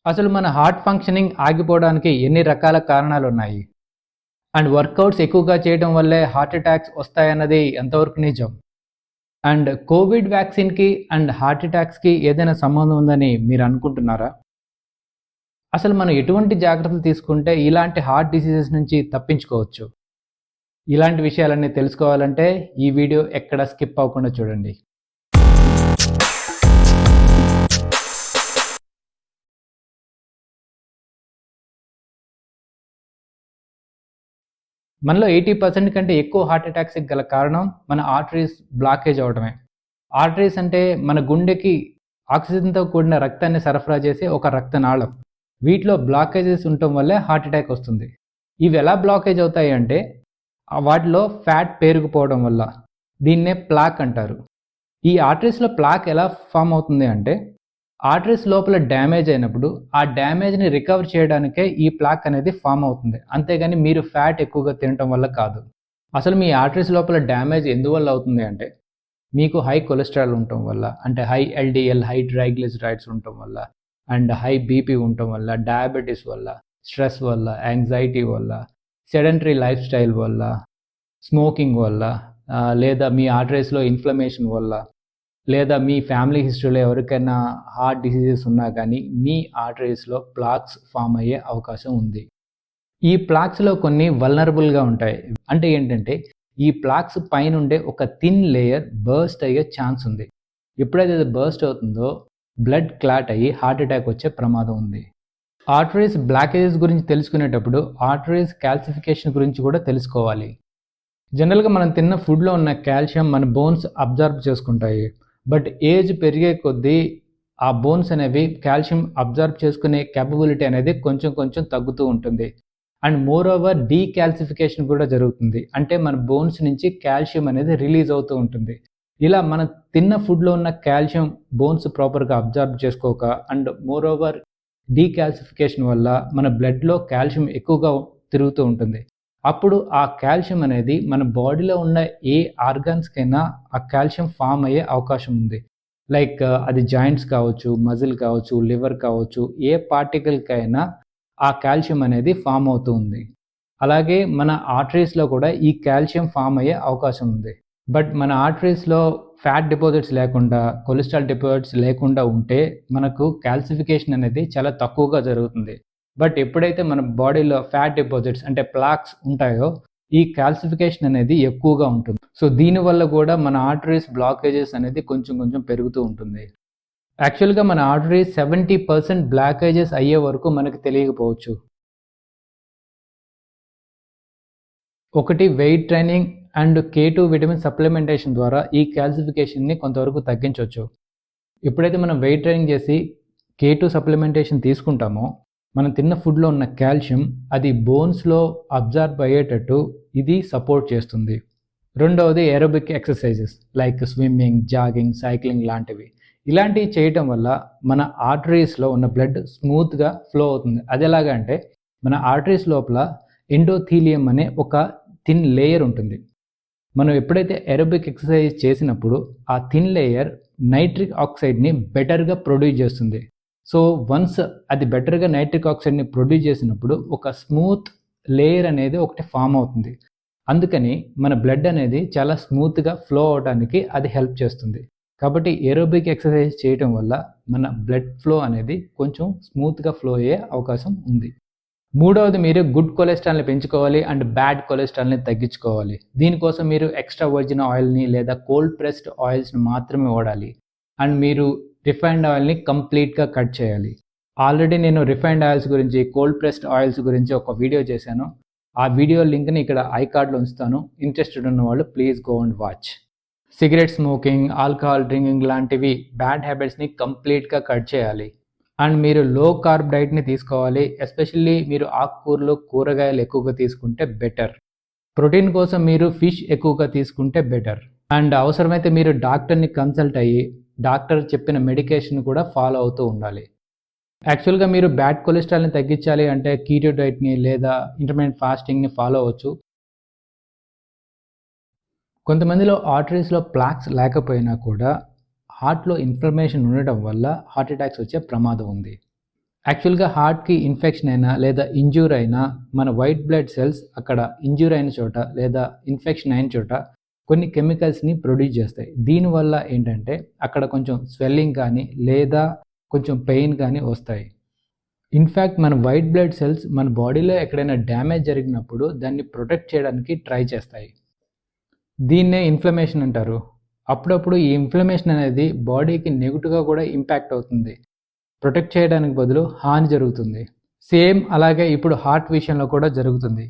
అసలు మన heart functioning ఆగిపోవడానికి ఎన్ని రకాల కారణాలున్నాయి? అండ్ వర్కౌట్స్ ఎక్కువగా చేయడం వల్లే హార్ట్ అటాక్స్ వస్తాయన్నది ఎంతవరకు నిజం? అండ్ కోవిడ్ వ్యాక్సిన్‌కి అండ్ హార్ట్ అటాక్స్‌కి ఏదైనా సంబంధం ఉందని మీరు అనుకుంటున్నారా? అసలు మనం ఎటువంటి జాగ్రత్తలు తీసుకుంటే ఇలాంటి హార్ట్ డిసీజెస్ నుంచి తప్పించుకోవచ్చు? ఇలాంటి విషయాలన్నీ తెలుసుకోవాలంటే ఈ వీడియో ఎక్కడ స్కిప్ అవ్వకుండా చూడండి. మనలో 80% కంటే ఎక్కువ హార్ట్ అటాక్స్‌కి గల కారణం మన ఆర్టరీస్ బ్లాకేజ్ అవ్వడమే. ఆర్టరీస్ అంటే మన గుండెకి ఆక్సిజన్‌తో కూడిన రక్తాన్ని సరఫరా చేసే ఒక రక్తనాళం. వీటిలో బ్లాకేజెస్ ఉండటం వల్లే హార్ట్ అటాక్ వస్తుంది. ఇవి ఎలా బ్లాకేజ్ అవుతాయి అంటే వాటిలో ఫ్యాట్ పేరుకుపోవడం వల్ల. దీన్నే ప్లాక్ అంటారు. ఈ ఆర్టరీస్‌లో ప్లాక్ ఎలా ఫామ్ అవుతుంది అంటే ఆర్టరీస్ లోపల డ్యామేజ్ అయినప్పుడు ఆ డ్యామేజ్‌ని రికవర్ చేయడానికే ఈ ప్లాక్ అనేది ఫామ్ అవుతుంది. అంతేగాని మీరు ఫ్యాట్ ఎక్కువగా తినటం వల్ల కాదు. అసలు మీ ఆర్టరీస్ లోపల డ్యామేజ్ ఎందువల్ల అవుతుంది అంటే మీకు హై కొలెస్ట్రాల్ ఉండటం వల్ల, అంటే హై ఎల్‌డిఎల్, హై ట్రైగ్లిసరైడ్స్ ఉండటం వల్ల, అండ్ హై బీపీ ఉండటం వల్ల, డయాబెటిస్ వల్ల, స్ట్రెస్ వల్ల, యాంగ్జైటీ వల్ల, సెడెంటరీ లైఫ్ స్టైల్ వల్ల, స్మోకింగ్ వల్ల, లేదా మీ ఆర్టరీస్‌లో ఇన్‌ఫ్లమేషన్ వల్ల, లేదా మీ ఫ్యామిలీ హిస్టరీలో ఎవరికైనా హార్ట్ డిసీజెస్ ఉన్నా కానీ మీ ఆర్టరీస్‌లో ప్లాక్స్ ఫామ్ అయ్యే అవకాశం ఉంది. ఈ ప్లాక్స్‌లో కొన్ని వల్నరబుల్‌గా ఉంటాయి. అంటే ఏంటంటే ఈ ప్లాక్స్ పైనుండే ఒక థిన్ లేయర్ బర్స్ట్ అయ్యే ఛాన్స్ ఉంది. ఎప్పుడైతే అది బర్స్ట్ అవుతుందో బ్లడ్ క్లాట్ అయ్యి హార్ట్ అటాక్ వచ్చే ప్రమాదం ఉంది. ఆర్టరీస్ బ్లాకేజెస్ గురించి తెలుసుకునేటప్పుడు ఆర్టరీస్ కాల్సిఫికేషన్ గురించి కూడా తెలుసుకోవాలి. జనరల్‌గా మనం తిన్న ఫుడ్‌లో ఉన్న కాల్షియం మన బోన్స్ అబ్జర్బ్ చేసుకుంటాయి. బట్ ఏజ్ పెరిగే కొద్దీ ఆ బోన్స్ అనేవి కాల్షియం అబ్జర్బ్ చేసుకునే కేపబిలిటీ అనేది కొంచెం కొంచెం తగ్గుతూ ఉంటుంది. అండ్ మోర్ ఓవర్ డీకాల్సిఫికేషన్ కూడా జరుగుతుంది. అంటే మన బోన్స్ నుంచి కాల్షియం అనేది రిలీజ్ అవుతూ ఉంటుంది. ఇలా మనం తిన్న ఫుడ్‌లో ఉన్న కాల్షియం బోన్స్ ప్రాపర్‌గా అబ్జర్బ్ చేసుకోక అండ్ మోర్ ఓవర్ డీకాల్సిఫికేషన్ వల్ల మన బ్లడ్‌లో కాల్షియం ఎక్కువగా తిరుగుతూ ఉంటుంది. అప్పుడు ఆ కాల్షియం అనేది మన బాడీలో ఉన్న ఏ ఆర్గాన్స్‌కైనా ఆ కాల్షియం ఫామ్ అయ్యే అవకాశం ఉంది. లైక్ అది జాయింట్స్ కావచ్చు, మజిల్ కావచ్చు, లివర్ కావచ్చు, ఏ పార్టికల్‌కైనా ఆ కాల్షియం అనేది ఫామ్ అవుతూ ఉంది. అలాగే మన ఆర్టరీస్‌లో కూడా ఈ కాల్షియం ఫామ్ అయ్యే అవకాశం ఉంది. బట్ మన ఆర్టరీస్‌లో ఫ్యాట్ డిపాజిట్స్ లేకుండా, కొలెస్ట్రాల్ డిపాజిట్స్ లేకుండా ఉంటే మనకు కాల్సిఫికేషన్ అనేది చాలా తక్కువగా జరుగుతుంది. బట్ ఎప్పుడైతే మన బాడీలో ఫ్యాట్ డిపాజిట్స్ అంటే ప్లాక్స్ ఉంటాయో ఈ కాల్సిఫికేషన్ అనేది ఎక్కువగా ఉంటుంది. సో దీనివల్ల కూడా మన ఆర్టరీస్ బ్లాకేజెస్ అనేది కొంచెం కొంచెం పెరుగుతూ ఉంటుంది. యాక్చువల్‌గా మన ఆర్టరీస్ 70% బ్లాకేజెస్ అయ్యే వరకు మనకు తెలియకపోవచ్చు. ఒకటి weight training and K2 vitamin supplementation ద్వారా ఈ కాల్సిఫికేషన్‌ని కొంతవరకు తగ్గించొచ్చు. ఎప్పుడైతే మనం వెయిట్ ట్రైనింగ్ చేసి K2 సప్లిమెంటేషన్ తీసుకుంటామో మనం తిన్న ఫుడ్‌లో ఉన్న కాల్షియం అది బోన్స్‌లో అబ్జార్బ్ అయ్యేటట్టు ఇది సపోర్ట్ చేస్తుంది. రెండవది aerobic exercises like swimming, jogging, cycling లాంటివి. ఇలాంటివి చేయటం వల్ల మన ఆర్టరీస్‌లో ఉన్న బ్లడ్ స్మూత్‌గా ఫ్లో అవుతుంది. అది ఎలాగంటే మన ఆర్టరీస్ లోపల ఎండోథీలియం అనే ఒక థిన్ లేయర్ ఉంటుంది. మనం ఎప్పుడైతే ఏరోబిక్ ఎక్సర్సైజ్ చేసినప్పుడు ఆ థిన్ లేయర్ నైట్రిక్ ఆక్సైడ్‌ని బెటర్‌గా ప్రొడ్యూస్ చేస్తుంది. సో వన్స్ అది బెటర్‌గా నైట్రిక్ ఆక్సైడ్‌ని ప్రొడ్యూస్ చేసినప్పుడు ఒక స్మూత్ లేయర్ అనేది ఒకటి ఫామ్ అవుతుంది. అందుకని మన బ్లడ్ అనేది చాలా స్మూత్‌గా ఫ్లో అవ్వడానికి అది హెల్ప్ చేస్తుంది. కాబట్టి ఏరోబిక్ ఎక్సర్సైజ్ చేయటం వల్ల మన బ్లడ్ ఫ్లో అనేది కొంచెం స్మూత్‌గా ఫ్లో అయ్యే అవకాశం ఉంది. మూడవది మీరు గుడ్ కొలెస్ట్రాల్‌ని పెంచుకోవాలి అండ్ బ్యాడ్ కొలెస్ట్రాల్‌ని తగ్గించుకోవాలి. దీనికోసం మీరు ఎక్స్ట్రా వర్జిన్ ఆయిల్‌ని లేదా కోల్డ్ ప్రెస్డ్ ఆయిల్స్‌ని మాత్రమే వాడాలి. అండ్ మీరు రిఫైన్డ్ ఆయిల్‌ని కంప్లీట్‌గా కట్ చేయాలి. ఆల్రెడీ నేను రిఫైన్డ్ ఆయిల్స్ గురించి, కోల్డ్ ప్రెస్డ్ ఆయిల్స్ గురించి ఒక వీడియో చేశాను. ఆ వీడియో లింక్‌ని ఇక్కడ ఐ కార్డ్‌లో ఉంచుతాను. ఇంట్రెస్టెడ్ ఉన్న వాళ్ళు please go and watch. Cigarette smoking, alcohol drinking లాంటివి బ్యాడ్ హ్యాబిట్స్‌ని కంప్లీట్‌గా కట్ చేయాలి. అండ్ మీరు లో కార్బ్ డైట్‌ని తీసుకోవాలి. ఎస్పెషల్లీ మీరు ఆకుకూరలు, కూరగాయలు ఎక్కువగా తీసుకుంటే బెటర్. ప్రోటీన్ కోసం మీరు ఫిష్ ఎక్కువగా తీసుకుంటే బెటర్. అండ్ అవసరమైతే మీరు డాక్టర్‌ని కన్సల్ట్ అయ్యి డాక్టర్ చెప్పిన మెడికేషన్ కూడా ఫాలో అవుతూ ఉండాలి. యాక్చువల్‌గా మీరు బ్యాడ్ కొలెస్ట్రాల్‌ని తగ్గించాలి అంటే కీటో డైట్‌ని లేదా ఇంటర్మిటెంట్ ఫాస్టింగ్‌ని ఫాలో అవ్వచ్చు. కొంతమందిలో ఆర్టరీస్‌లో ప్లాక్స్ లేకపోయినా కూడా హార్ట్‌లో ఇన్ఫ్లమేషన్ ఉండటం వల్ల హార్ట్ అటాక్స్ వచ్చే ప్రమాదం ఉంది. యాక్చువల్గా హార్ట్కి ఇన్ఫెక్షన్ అయినా లేదా ఇంజ్యూర్ అయినా మన వైట్ బ్లడ్ సెల్స్ అక్కడ ఇంజ్యూర్ అయిన చోట లేదా ఇన్ఫెక్షన్ అయిన చోట కొన్ని కెమికల్స్ని ప్రొడ్యూస్ చేస్తాయి. దీనివల్ల ఏంటంటే అక్కడ కొంచెం స్వెల్లింగ్ కానీ లేదా కొంచెం పెయిన్ కానీ వస్తాయి. ఇన్ఫ్యాక్ట్ మన వైట్ బ్లడ్ సెల్స్ మన బాడీలో ఎక్కడైనా డ్యామేజ్ జరిగినప్పుడు దాన్ని ప్రొటెక్ట్ చేయడానికి ట్రై చేస్తాయి. దీన్నే ఇన్ఫ్లమేషన్ అంటారు. అప్పుడప్పుడు ఈ ఇన్ఫ్లమేషన్ అనేది బాడీకి నెగిటివ్గా కూడా ఇంపాక్ట్ అవుతుంది. ప్రొటెక్ట్ చేయడానికి బదులు హాని జరుగుతుంది. సేమ్ అలాగే ఇప్పుడు హార్ట్ విషయంలో కూడా జరుగుతుంది.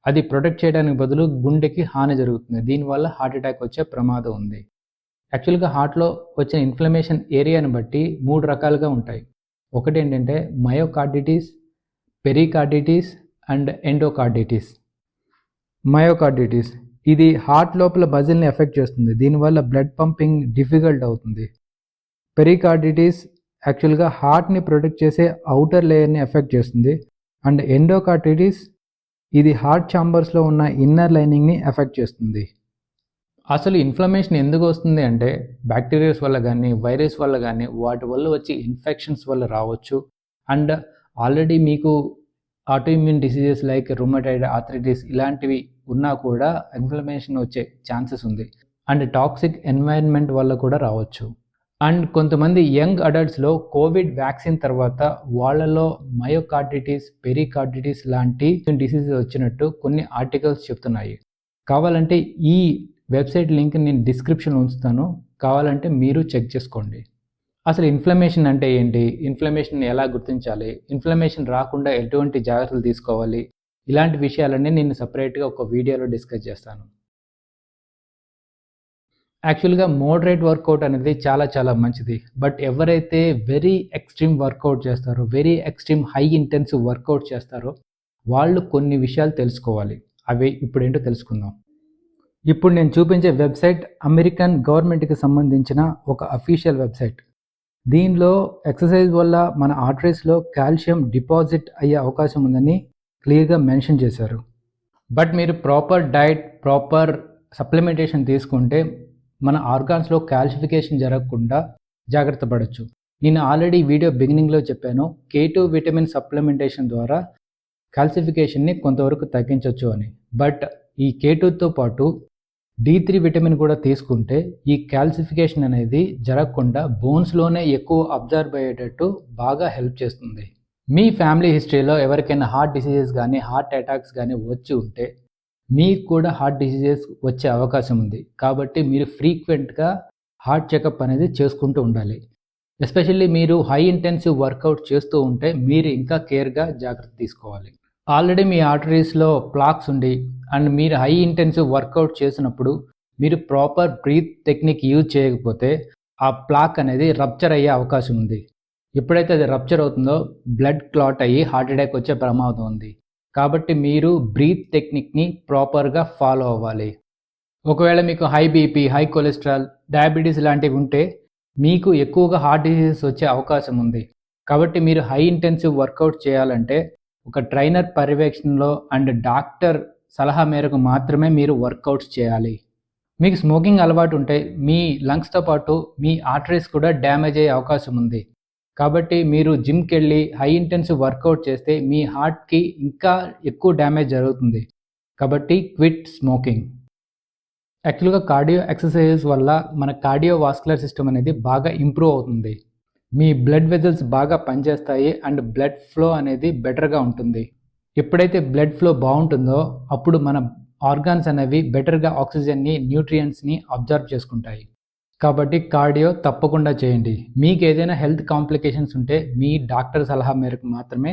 అది ప్రొటెక్ట్ చేయడానికి బదులు గుండెకి హాని జరుగుతుంది. దీనివల్ల హార్ట్ అటాక్ వచ్చే ప్రమాదం ఉంది. యాక్చువల్గా హార్ట్లో వచ్చిన ఇన్ఫ్లమేషన్ ఏరియాని బట్టి 3 రకాలుగా ఉంటాయి. ఒకటి ఏంటంటే myocarditis, pericarditis and endocarditis. Myocarditis ఇది హార్ట్ లోపల మజిల్ని ఎఫెక్ట్ చేస్తుంది. దీనివల్ల బ్లడ్ పంపింగ్ డిఫికల్ట్ అవుతుంది. పెరికార్డిటిస్ యాక్చువల్గా హార్ట్ని ప్రొటెక్ట్ చేసే అవుటర్ లేయర్ని ఎఫెక్ట్ చేస్తుంది. అండ్ ఎండోకార్డిటిస్ ఇది హార్ట్ ఛాంబర్స్లో ఉన్న ఇన్నర్ లైనింగ్ని ఎఫెక్ట్ చేస్తుంది. అసలు ఇన్ఫ్లమేషన్ ఎందుకు వస్తుంది అంటే బ్యాక్టీరియాస్ వల్ల కానీ వైరస్ వల్ల కానీ వాటి వల్ల వచ్చి ఇన్ఫెక్షన్స్ వల్ల రావచ్చు. అండ్ ఆల్రెడీ మీకు autoimmune diseases like rheumatoid, arthritis ఇలాంటివి ఉన్నా కూడా ఇన్ఫ్లమేషన్ వచ్చే ఛాన్సెస్ ఉంది. అండ్ టాక్సిక్ ఎన్వైరన్మెంట్ వల్ల కూడా రావచ్చు. అండ్ కొంతమంది యంగ్ అడల్ట్స్లో కోవిడ్ వ్యాక్సిన్ తర్వాత వాళ్ళలో మయోకార్డిటిస్, పెరికార్డిటిస్ లాంటి డిసీజెస్ వచ్చినట్టు కొన్ని ఆర్టికల్స్ చెప్తున్నాయి. కావాలంటే ఈ వెబ్సైట్ లింక్ నేను డిస్క్రిప్షన్లో ఉంచుతాను. కావాలంటే మీరు చెక్ చేసుకోండి. అసలు ఇన్ఫ్లమేషన్ అంటే ఏంటి, ఇన్ఫ్లమేషన్ ఎలా గుర్తించాలి, ఇన్ఫ్లమేషన్ రాకుండా ఎటువంటి జాగ్రత్తలు తీసుకోవాలి, ఇలాంటి విషయాలన్నీ నేను సపరేట్గా ఒక వీడియోలో డిస్కస్ చేస్తాను. యాక్చువల్గా మోడరేట్ వర్కౌట్ అనేది చాలా చాలా మంచిది. బట్ ఎవరైతే వెరీ ఎక్స్ట్రీమ్ వర్కౌట్ చేస్తారో, very extreme high intensive workout చేస్తారో వాళ్ళు కొన్ని విషయాలు తెలుసుకోవాలి. అవి ఇప్పుడు ఏంటో తెలుసుకుందాం. ఇప్పుడు నేను చూపించే వెబ్సైట్ అమెరికన్ గవర్నమెంట్కి సంబంధించిన ఒక అఫీషియల్ వెబ్సైట్. దీనిలో ఎక్సర్సైజ్ వల్ల మన ఆర్టరీస్లో కాల్షియం డిపాజిట్ అయ్యే అవకాశం ఉందని క్లియర్గా మెన్షన్ చేశారు. బట్ మీరు ప్రాపర్ డైట్, ప్రాపర్ సప్లిమెంటేషన్ తీసుకుంటే మన ఆర్గాన్స్లో కాల్సిఫికేషన్ జరగకుండా జాగ్రత్త పడవచ్చు. నేను ఆల్రెడీ వీడియో బిగినింగ్లో చెప్పాను, K2 విటమిన్ సప్లిమెంటేషన్ ద్వారా కాల్సిఫికేషన్ని కొంతవరకు తగ్గించవచ్చు అని. బట్ ఈ K2తో పాటు D3 విటమిన్ కూడా తీసుకుంటే ఈ కాల్సిఫికేషన్ అనేది జరగకుండా బోన్స్లోనే ఎక్కువ అబ్జర్వ్ అయ్యేటట్టు బాగా హెల్ప్ చేస్తుంది. మీ ఫ్యామిలీ హిస్టరీలో ఎవరికైనా హార్ట్ డిసీజెస్ కానీ హార్ట్ అటాక్స్ కానీ వచ్చి ఉంటే మీకు కూడా హార్ట్ డిసీజెస్ వచ్చే అవకాశం ఉంది. కాబట్టి మీరు ఫ్రీక్వెంట్గా హార్ట్ చెకప్ అనేది చేసుకుంటూ ఉండాలి. ఎస్పెషల్లీ మీరు హై ఇంటెన్సివ్ వర్కౌట్ చేస్తూ ఉంటే మీరు ఇంకా కేర్గా జాగ్రత్త తీసుకోవాలి. ఆల్రెడీ మీ ఆర్టరీస్లో ప్లాక్స్ ఉండి అండ్ మీరు హై ఇంటెన్సివ్ వర్కౌట్ చేసినప్పుడు మీరు ప్రాపర్ బ్రీత్ టెక్నిక్ యూజ్ చేయకపోతే ఆ ప్లాక్ అనేది రప్చర్ అయ్యే అవకాశం ఉంది. ఎప్పుడైతే అది రప్చర్ అవుతుందో బ్లడ్ క్లాట్ అయ్యి హార్ట్ అటాక్ వచ్చే ప్రమాదం ఉంది. కాబట్టి మీరు బ్రీత్ టెక్నిక్ని ప్రాపర్గా ఫాలో అవ్వాలి. ఒకవేళ మీకు high BP, high cholesterol, diabetes లాంటివి ఉంటే మీకు ఎక్కువగా హార్ట్ డిసీజెస్ వచ్చే అవకాశం ఉంది. కాబట్టి మీరు హై ఇంటెన్సివ్ వర్కౌట్ చేయాలంటే ఒక ట్రైనర్ పర్యవేక్షణలో అండ్ డాక్టర్ సలహా మేరకు మాత్రమే మీరు వర్కౌట్స్ చేయాలి. మీకు స్మోకింగ్ అలవాటు ఉంటే మీ లంగ్స్తో పాటు మీ ఆర్టరీస్ కూడా డ్యామేజ్ అయ్యే అవకాశం ఉంది. కాబట్టి మీరు జిమ్కి వెళ్ళి హై ఇంటెన్సివ్ వర్కౌట్ చేస్తే మీ హార్ట్కి ఇంకా ఎక్కువ డ్యామేజ్ జరుగుతుంది. కాబట్టి క్విట్ స్మోకింగ్. యాక్చువల్గా కార్డియో ఎక్సర్సైజెస్ వల్ల మన కార్డియోవాస్కులర్ సిస్టమ్ అనేది బాగా ఇంప్రూవ్ అవుతుంది. మీ బ్లడ్ వెజల్స్ బాగా పనిచేస్తాయి అండ్ బ్లడ్ ఫ్లో అనేది బెటర్గా ఉంటుంది. ఎప్పుడైతే బ్లడ్ ఫ్లో బాగుంటుందో అప్పుడు మన ఆర్గాన్స్ అనేవి బెటర్గా ఆక్సిజన్ని, న్యూట్రియంట్స్ని అబ్జర్వ్ చేసుకుంటాయి. కాబట్టి కార్డియో తప్పకుండా చేయండి. మీకు ఏదైనా హెల్త్ కాంప్లికేషన్స్ ఉంటే మీ డాక్టర్ సలహా మేరకు మాత్రమే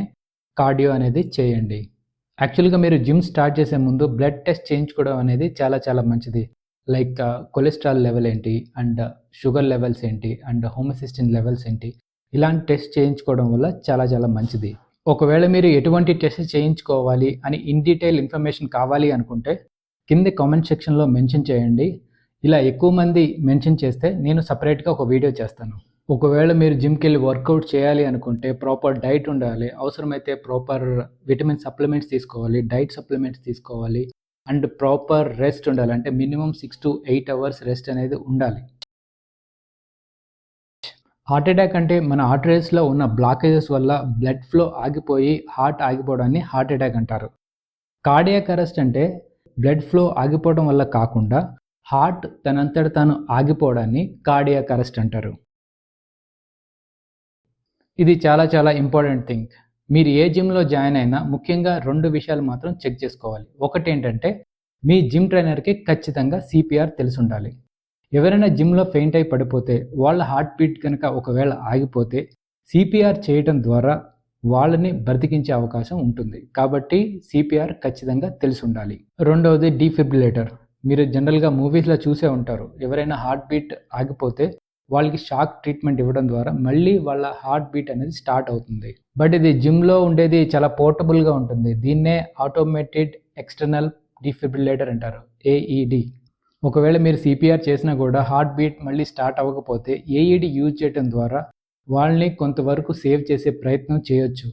కార్డియో అనేది చేయండి. యాక్చువల్గా మీరు జిమ్ స్టార్ట్ చేసే ముందు బ్లడ్ టెస్ట్ చేయించుకోవడం అనేది చాలా చాలా మంచిది. లైక్ కొలెస్ట్రాల్ లెవెల్ ఏంటి అండ్ షుగర్ లెవెల్స్ ఏంటి అండ్ హోమోసిస్టిన్ లెవెల్స్ ఏంటి, ఇలాంటి టెస్ట్ చేయించుకోవడం వల్ల చాలా చాలా మంచిది. ఒకవేళ మీరు ఎటువంటి టెస్ట్ చేయించుకోవాలి అని ఇన్ డీటెయిల్ ఇన్ఫర్మేషన్ కావాలి అనుకుంటే కింద కామెంట్ సెక్షన్లో మెన్షన్ చేయండి. ఇలా ఎక్కువ మంది మెన్షన్ చేస్తే నేను సపరేట్గా ఒక వీడియో చేస్తాను. ఒకవేళ మీరు జిమ్కి వెళ్ళి వర్కౌట్ చేయాలి అనుకుంటే ప్రాపర్ డైట్ ఉండాలి. అవసరమైతే ప్రాపర్ విటమిన్ సప్లిమెంట్స్ తీసుకోవాలి, డైట్ సప్లిమెంట్స్ తీసుకోవాలి అండ్ ప్రాపర్ రెస్ట్ ఉండాలి. అంటే మినిమం 6 to 8 అవర్స్ రెస్ట్ అనేది ఉండాలి. హార్ట్ అటాక్ అంటే మన ఆర్టరీస్లో ఉన్న బ్లాకేజెస్ వల్ల బ్లడ్ ఫ్లో ఆగిపోయి హార్ట్ ఆగిపోవడాన్ని హార్ట్ అటాక్ అంటారు. కార్డియాక్ అరెస్ట్ అంటే బ్లడ్ ఫ్లో ఆగిపోవడం వల్ల కాకుండా హార్ట్ తనంతట తాను ఆగిపోవడాన్ని కార్డియాక్ అరెస్ట్ అంటారు. ఇది చాలా ఇంపార్టెంట్ థింగ్. మీరు ఏ జిమ్లో జాయిన్ అయినా ముఖ్యంగా 2 విషయాలు మాత్రం చెక్ చేసుకోవాలి. ఒకటి ఏంటంటే మీ జిమ్ ట్రైనర్కి ఖచ్చితంగా సిపిఆర్ తెలిసి ఉండాలి. ఎవరైనా జిమ్లో ఫెయింట్ అయి పడిపోతే వాళ్ళ హార్ట్ బీట్ కనుక ఒకవేళ ఆగిపోతే సిపిఆర్ చేయటం ద్వారా వాళ్ళని బ్రతికించే అవకాశం ఉంటుంది. కాబట్టి సిపిఆర్ ఖచ్చితంగా తెలిసి ఉండాలి. రెండవది డీఫిబ్రిలేటర్. మీరు జనరల్గా మూవీస్లో చూసే ఉంటారు. ఎవరైనా హార్ట్ బీట్ ఆగిపోతే వాళ్ళకి షాక్ ట్రీట్మెంట్ ఇవ్వడం ద్వారా మళ్ళీ వాళ్ళ హార్ట్ బీట్ అనేది స్టార్ట్ అవుతుంది. బట్ ఇది జిమ్లో ఉండేది చాలా పోర్టబుల్గా ఉంటుంది. దీన్నే ఆటోమేటెడ్ ఎక్స్టర్నల్ డీఫిబ్రిలేటర్ అంటారు, ఏఈడి. ఒకవేళ మీరు సిపిఆర్ చేసినా కూడా హార్ట్ బీట్ మళ్ళీ స్టార్ట్ అవ్వకపోతే ఏఈడి యూజ్ చేయడం ద్వారా వాళ్ళని కొంతవరకు సేవ్ చేసే ప్రయత్నం చేయొచ్చు.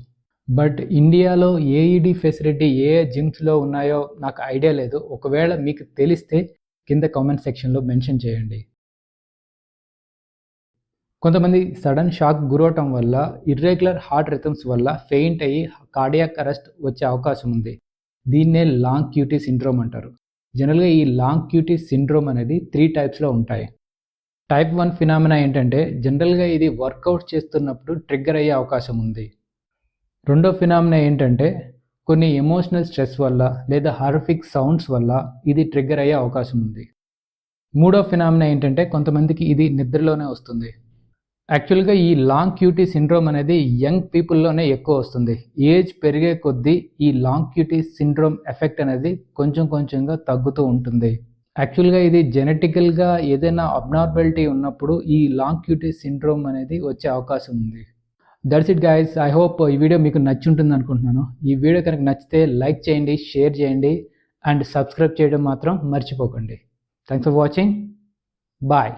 బట్ ఇండియాలో ఏఈడి ఫెసిలిటీ ఏ జిమ్స్లో ఉన్నాయో నాకు ఐడియా లేదు. ఒకవేళ మీకు తెలిస్తే కింద కామెంట్ సెక్షన్లో మెన్షన్ చేయండి. కొంతమంది సడన్ షాక్ గురవటం వల్ల ఇర్రెగ్యులర్ హార్ట్ రిథమ్స్ వల్ల ఫెయింట్ అయ్యి కార్డియాక్ అరెస్ట్ వచ్చే అవకాశం ఉంది. దీన్నే లాంగ్ క్యూటీ సిండ్రోమ్ అంటారు. జనరల్గా ఈ లాంగ్ క్యూటీ సిండ్రోమ్ అనేది 3 టైప్స్లో ఉంటాయి. టైప్ 1 ఫినామినా ఏంటంటే జనరల్గా ఇది వర్కౌట్ చేస్తున్నప్పుడు ట్రిగ్గర్ అయ్యే అవకాశం ఉంది. రెండో ఫినామినా ఏంటంటే కొన్ని ఎమోషనల్ స్ట్రెస్ వల్ల లేదా హార్ఫిక్ సౌండ్స్ వల్ల ఇది ట్రిగ్గర్ అయ్యే అవకాశం ఉంది. మూడో ఫినామినా ఏంటంటే కొంతమందికి ఇది నిద్రలోనే వస్తుంది. యాక్చువల్గా ఈ లాంగ్ క్యూటీ సిండ్రోమ్ అనేది యంగ్ పీపుల్లోనే ఎక్కువ వస్తుంది. ఏజ్ పెరిగే కొద్దీ ఈ లాంగ్ క్యూటీ సిండ్రోమ్ ఎఫెక్ట్ అనేది కొంచెంగా తగ్గుతూ ఉంటుంది. యాక్చువల్గా ఇది జెనెటికల్గా ఏదైనా అబ్నార్మాలిటీ ఉన్నప్పుడు ఈ లాంగ్ క్యూటీ సిండ్రోమ్ అనేది వచ్చే అవకాశం ఉంది. That's it guys. I hope ఈ వీడియో మీకు నచ్చి ఉంటుంది అనుకుంటున్నాను. ఈ వీడియో కనుక నచ్చితే లైక్ చేయండి, షేర్ చేయండి అండ్ సబ్స్క్రైబ్ చేయడం మాత్రం మర్చిపోకండి. Thanks for watching. బాయ్.